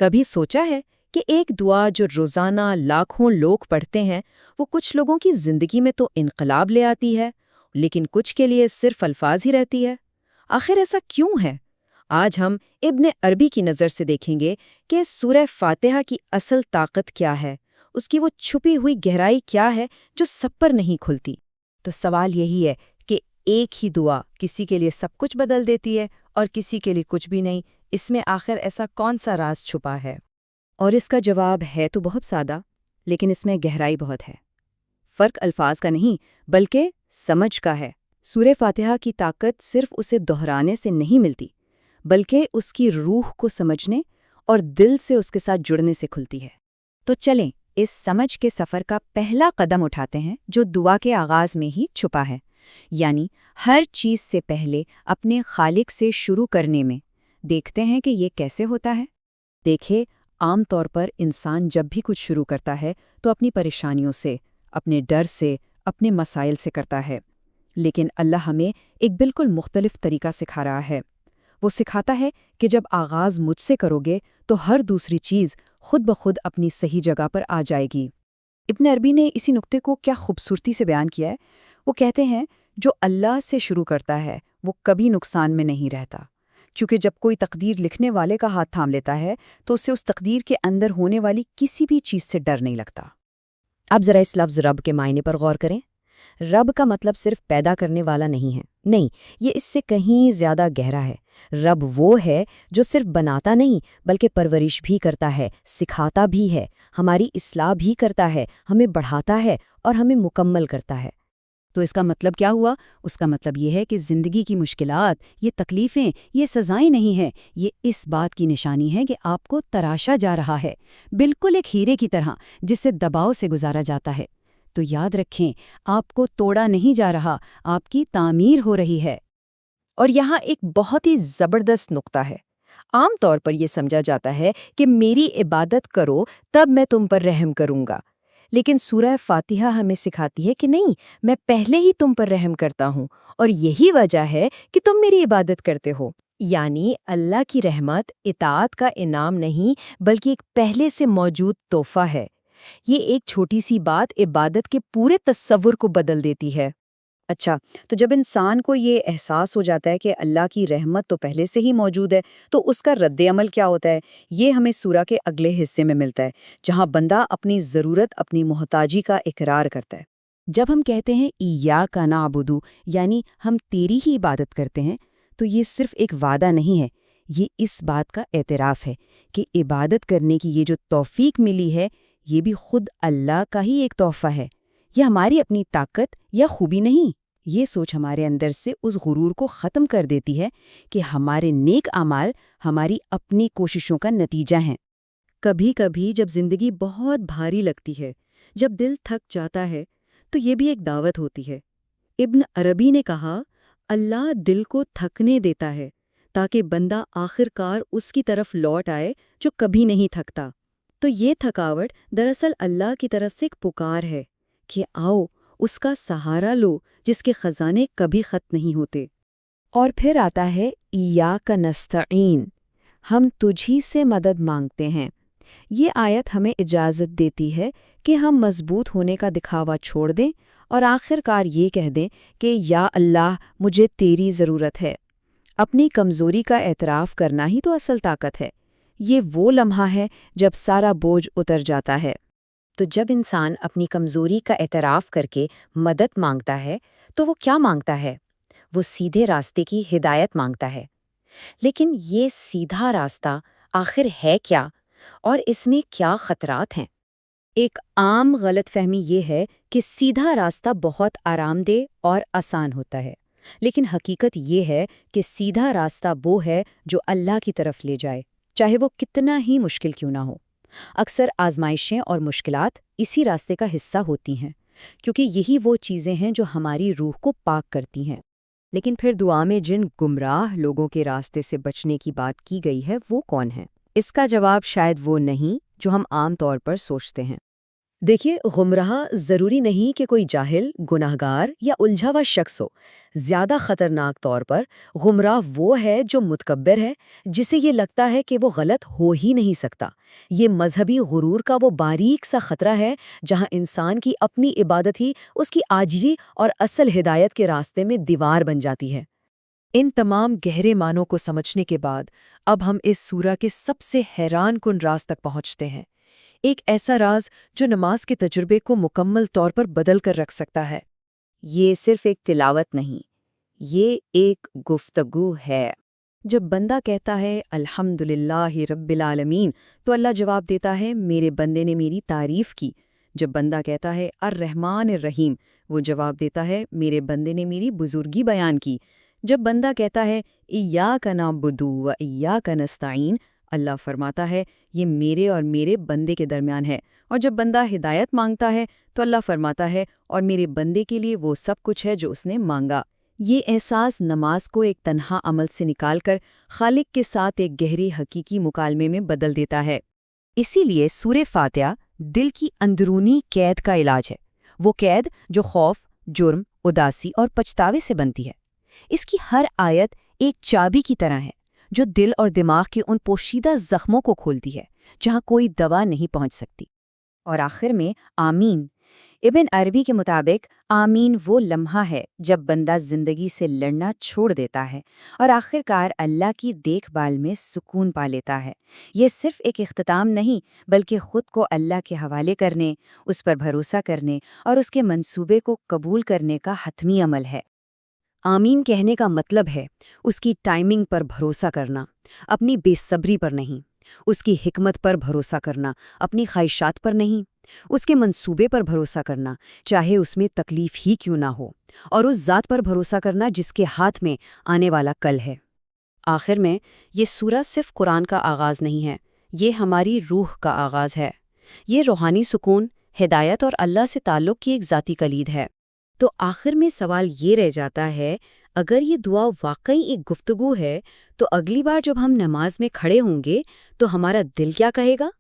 کبھی سوچا ہے کہ ایک دعا جو روزانہ لاکھوں لوگ پڑھتے ہیں وہ کچھ لوگوں کی زندگی میں تو انقلاب لے آتی ہے، لیکن کچھ کے لیے صرف الفاظ ہی رہتی ہے؟ آخر ایسا کیوں ہے؟ آج ہم ابن عربی کی نظر سے دیکھیں گے کہ سورہ فاتحہ کی اصل طاقت کیا ہے، اس کی وہ چھپی ہوئی گہرائی کیا ہے جو سب پر نہیں کھلتی۔ تو سوال یہی ہے کہ ایک ہی دعا کسی کے لیے سب کچھ بدل دیتی ہے اور کسی کے لیے کچھ بھی نہیں، اس میں آخر ایسا کون سا راز چھپا ہے؟ اور اس کا جواب ہے تو بہت سادہ، لیکن اس میں گہرائی بہت ہے۔ فرق الفاظ کا نہیں بلکہ سمجھ کا ہے۔ سورہ فاتحہ کی طاقت صرف اسے دہرانے سے نہیں ملتی، بلکہ اس کی روح کو سمجھنے اور دل سے اس کے ساتھ جڑنے سے کھلتی ہے۔ تو چلیں اس سمجھ کے سفر کا پہلا قدم اٹھاتے ہیں جو دعا کے آغاز میں ہی چھپا ہے، یعنی ہر چیز سے پہلے اپنے خالق سے شروع کرنے میں۔ دیکھتے ہیں کہ یہ کیسے ہوتا ہے۔ دیکھیں، عام طور پر انسان جب بھی کچھ شروع کرتا ہے تو اپنی پریشانیوں سے، اپنے ڈر سے، اپنے مسائل سے کرتا ہے، لیکن اللہ ہمیں ایک بالکل مختلف طریقہ سکھا رہا ہے۔ وہ سکھاتا ہے کہ جب آغاز مجھ سے کرو گے تو ہر دوسری چیز خود بخود اپنی صحیح جگہ پر آ جائے گی۔ ابن عربی نے اسی نقطے کو کیا خوبصورتی سے بیان کیا ہے۔ وہ کہتے ہیں جو اللہ سے شروع کرتا ہے وہ کبھی نقصان میں نہیں رہتا، کیونکہ جب کوئی تقدیر لکھنے والے کا ہاتھ تھام لیتا ہے تو اسے اس تقدیر کے اندر ہونے والی کسی بھی چیز سے ڈر نہیں لگتا۔ اب ذرا اس لفظ رب کے معنی پر غور کریں۔ رب کا مطلب صرف پیدا کرنے والا نہیں ہے، نہیں، یہ اس سے کہیں زیادہ گہرا ہے۔ رب وہ ہے جو صرف بناتا نہیں بلکہ پرورش بھی کرتا ہے، سکھاتا بھی ہے، ہماری اصلاح بھی کرتا ہے، ہمیں بڑھاتا ہے اور ہمیں مکمل کرتا ہے۔ تو اس کا مطلب کیا ہوا؟ اس کا مطلب یہ ہے کہ زندگی کی مشکلات، یہ تکلیفیں، یہ سزائیں نہیں ہیں، یہ اس بات کی نشانی ہے کہ آپ کو تراشا جا رہا ہے، بالکل ایک ہیرے کی طرح جسے دباؤ سے گزارا جاتا ہے۔ تو یاد رکھیں، آپ کو توڑا نہیں جا رہا، آپ کی تعمیر ہو رہی ہے۔ اور یہاں ایک بہت ہی زبردست نقطہ ہے۔ عام طور پر یہ سمجھا جاتا ہے کہ میری عبادت کرو تب میں تم پر رحم کروں گا، لیکن سورہ فاتحہ ہمیں سکھاتی ہے کہ نہیں، میں پہلے ہی تم پر رحم کرتا ہوں، اور یہی وجہ ہے کہ تم میری عبادت کرتے ہو۔ یعنی اللہ کی رحمت اطاعت کا انعام نہیں بلکہ ایک پہلے سے موجود تحفہ ہے۔ یہ ایک چھوٹی سی بات عبادت کے پورے تصور کو بدل دیتی ہے۔ اچھا، تو جب انسان کو یہ احساس ہو جاتا ہے کہ اللہ کی رحمت تو پہلے سے ہی موجود ہے، تو اس کا رد عمل کیا ہوتا ہے؟ یہ ہمیں سورہ کے اگلے حصے میں ملتا ہے، جہاں بندہ اپنی ضرورت، اپنی محتاجی کا اقرار کرتا ہے۔ جب ہم کہتے ہیں ایاک نعبد، یعنی ہم تیری ہی عبادت کرتے ہیں، تو یہ صرف ایک وعدہ نہیں ہے، یہ اس بات کا اعتراف ہے کہ عبادت کرنے کی یہ جو توفیق ملی ہے، یہ بھی خود اللہ کا ہی ایک تحفہ ہے۔ یہ ہماری اپنی طاقت یا خوبی نہیں۔ یہ سوچ ہمارے اندر سے اس غرور کو ختم کر دیتی ہے کہ ہمارے نیک اعمال ہماری اپنی کوششوں کا نتیجہ ہیں۔ کبھی کبھی جب زندگی بہت بھاری لگتی ہے، جب دل تھک جاتا ہے، تو یہ بھی ایک دعوت ہوتی ہے۔ ابن عربی نے کہا، اللہ دل کو تھکنے دیتا ہے تاکہ بندہ آخر کار اس کی طرف لوٹ آئے جو کبھی نہیں تھکتا۔ تو یہ تھکاوٹ دراصل اللہ کی طرف سے ایک پکار ہے کہ آؤ اس کا سہارا لو جس کے خزانے کبھی ختم نہیں ہوتے۔ اور پھر آتا ہے ایاک نستعین، ہم تجھی سے مدد مانگتے ہیں۔ یہ آیت ہمیں اجازت دیتی ہے کہ ہم مضبوط ہونے کا دکھاوا چھوڑ دیں اور آخر کار یہ کہہ دیں کہ یا اللہ مجھے تیری ضرورت ہے۔ اپنی کمزوری کا اعتراف کرنا ہی تو اصل طاقت ہے۔ یہ وہ لمحہ ہے جب سارا بوجھ اتر جاتا ہے۔ تو جب انسان اپنی کمزوری کا اعتراف کر کے مدد مانگتا ہے تو وہ کیا مانگتا ہے؟ وہ سیدھے راستے کی ہدایت مانگتا ہے۔ لیکن یہ سیدھا راستہ آخر ہے کیا، اور اس میں کیا خطرات ہیں؟ ایک عام غلط فہمی یہ ہے کہ سیدھا راستہ بہت آرام دہ اور آسان ہوتا ہے، لیکن حقیقت یہ ہے کہ سیدھا راستہ وہ ہے جو اللہ کی طرف لے جائے، چاہے وہ کتنا ہی مشکل کیوں نہ ہو۔ اکثر آزمائشیں اور مشکلات اسی راستے کا حصہ ہوتی ہیں، کیونکہ یہی وہ چیزیں ہیں جو ہماری روح کو پاک کرتی ہیں۔ لیکن پھر دعا میں جن گمراہ لوگوں کے راستے سے بچنے کی بات کی گئی ہے وہ کون ہیں؟ اس کا جواب شاید وہ نہیں جو ہم عام طور پر سوچتے ہیں۔ دیکھیے، گمراہ ضروری نہیں کہ کوئی جاہل، گناہگار یا الجھا ہوا شخص ہو۔ زیادہ خطرناک طور پر گمراہ وہ ہے جو متکبر ہے، جسے یہ لگتا ہے کہ وہ غلط ہو ہی نہیں سکتا۔ یہ مذہبی غرور کا وہ باریک سا خطرہ ہے جہاں انسان کی اپنی عبادت ہی اس کی عاجزی اور اصل ہدایت کے راستے میں دیوار بن جاتی ہے۔ ان تمام گہرے معنوں کو سمجھنے کے بعد اب ہم اس سورہ کے سب سے حیران کن راز تک پہنچتے ہیں، ایک ایسا راز جو نماز کے تجربے کو مکمل طور پر بدل کر رکھ سکتا ہے۔ یہ صرف ایک تلاوت نہیں، یہ ایک گفتگو ہے۔ جب بندہ کہتا ہے الحمدللہ رب العالمین، تو اللہ جواب دیتا ہے میرے بندے نے میری تعریف کی۔ جب بندہ کہتا ہے الرحمن الرحیم، وہ جواب دیتا ہے میرے بندے نے میری بزرگی بیان کی۔ جب بندہ کہتا ہے ایاک نعبد و ایاک نستعین، اللہ فرماتا ہے یہ میرے اور میرے بندے کے درمیان ہے۔ اور جب بندہ ہدایت مانگتا ہے تو اللہ فرماتا ہے اور میرے بندے کے لیے وہ سب کچھ ہے جو اس نے مانگا۔ یہ احساس نماز کو ایک تنہا عمل سے نکال کر خالق کے ساتھ ایک گہری حقیقی مکالمے میں بدل دیتا ہے۔ اسی لیے سورہ فاتحہ دل کی اندرونی قید کا علاج ہے، وہ قید جو خوف، جرم، اداسی اور پچھتاوے سے بنتی ہے۔ اس کی ہر آیت ایک چابی کی طرح ہے جو دل اور دماغ کے ان پوشیدہ زخموں کو کھولتی ہے جہاں کوئی دوا نہیں پہنچ سکتی۔ اور آخر میں آمین۔ ابن عربی کے مطابق آمین وہ لمحہ ہے جب بندہ زندگی سے لڑنا چھوڑ دیتا ہے اور آخر کار اللہ کی دیکھ بھال میں سکون پا لیتا ہے۔ یہ صرف ایک اختتام نہیں بلکہ خود کو اللہ کے حوالے کرنے، اس پر بھروسہ کرنے اور اس کے منصوبے کو قبول کرنے کا حتمی عمل ہے۔ آمین کہنے کا مطلب ہے اس کی ٹائمنگ پر بھروسہ کرنا، اپنی بے صبری پر نہیں، اس کی حکمت پر بھروسہ کرنا، اپنی خواہشات پر نہیں، اس کے منصوبے پر بھروسہ کرنا چاہے اس میں تکلیف ہی کیوں نہ ہو، اور اس ذات پر بھروسہ کرنا جس کے ہاتھ میں آنے والا کل ہے۔ آخر میں یہ سورہ صرف قرآن کا آغاز نہیں ہے، یہ ہماری روح کا آغاز ہے۔ یہ روحانی سکون، ہدایت اور اللہ سے تعلق کی ایک ذاتی کلید ہے۔ تو آخر میں سوال یہ رہ جاتا ہے، اگر یہ دعا واقعی ایک گفتگو ہے تو اگلی بار جب ہم نماز میں کھڑے ہوں گے تو ہمارا دل کیا کہے گا؟